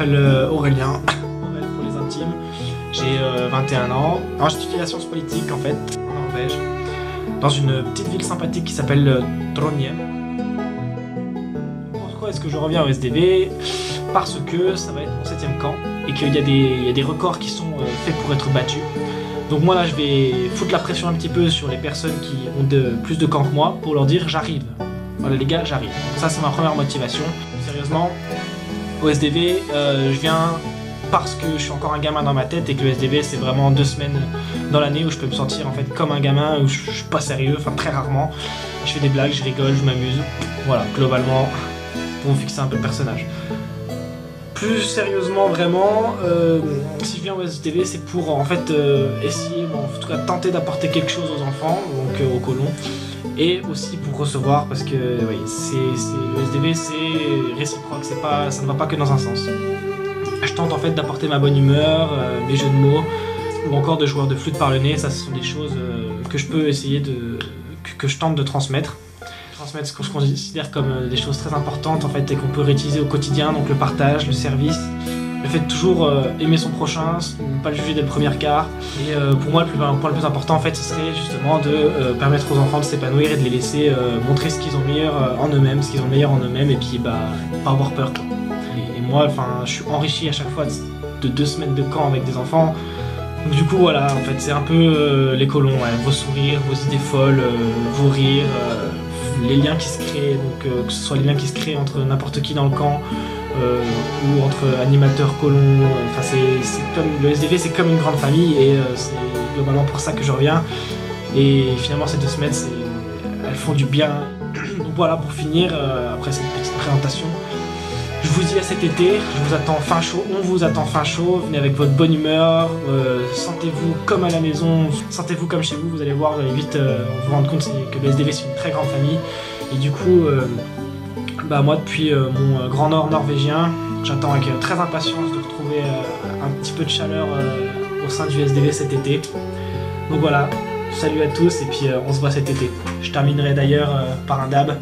m'appelle Aurélien, Aurel pour les intimes. J'ai 21 ans. Alors j'étudie la science politique en fait, en Norvège, dans une petite ville sympathique qui s'appelle Trondheim. Pourquoi est-ce que je reviens au SDV? Parce que ça va être mon 7e camp et qu'il y a des records qui sont faits pour être battus. Donc moi là je vais foutre la pression un petit peu sur les personnes qui ont plus de camps que moi pour leur dire j'arrive. Voilà les gars, j'arrive. Ça c'est ma première motivation. Sérieusement, au SDV, je viens parce que je suis encore un gamin dans ma tête et que le SDV c'est vraiment 2 semaines dans l'année où je peux me sentir en fait comme un gamin, où je suis pas sérieux, enfin très rarement. Je fais des blagues, je rigole, je m'amuse. Voilà, globalement, pour vous fixer un peu le personnage. Plus sérieusement, vraiment, si je viens au SDV, c'est pour en fait essayer, bon, en tout cas tenter d'apporter quelque chose aux enfants, donc aux colons, et aussi pour recevoir, parce que oui, le SDV c'est réciproque, ça ne va pas que dans un sens. Je tente en fait d'apporter ma bonne humeur, mes jeux de mots, ou encore de joueurs de flûte par le nez. Ça, ce sont des choses que je peux essayer que je tente de transmettre ce que je considère comme des choses très importantes en fait et qu'on peut réutiliser au quotidien, donc le partage, le service, le fait de toujours aimer son prochain, ne pas le juger dès le premier regard. Et pour moi le point le plus important en fait ce serait justement de permettre aux enfants de s'épanouir et de les laisser montrer ce qu'ils ont meilleur en eux-mêmes, ce qu'ils ont de meilleur en eux-mêmes, et puis pas avoir peur quoi. Et moi enfin je suis enrichi à chaque fois de 2 semaines de camp avec des enfants. Donc du coup voilà, en fait c'est un peu les colons, ouais, vos sourires, vos idées folles, vos rires, les liens qui se créent, donc que ce soit les liens qui se créent entre n'importe qui dans le camp ou entre animateurs colons, enfin c'est comme le SDV, c'est comme une grande famille et c'est globalement pour ça que je reviens. Et finalement ces 2 semaines elles font du bien. Donc voilà, pour finir, après cette petite présentation, je vous dis à cet été, je vous attends fin chaud, on vous attend fin chaud, venez avec votre bonne humeur, sentez-vous comme à la maison, sentez-vous comme chez vous, vous allez voir, vous allez vite vous rendre compte que le SDV c'est une très grande famille. Et du coup, moi depuis mon grand nord norvégien, j'attends avec très impatience de retrouver un petit peu de chaleur au sein du SDV cet été. Donc voilà, salut à tous et puis on se voit cet été. Je terminerai d'ailleurs par un dab.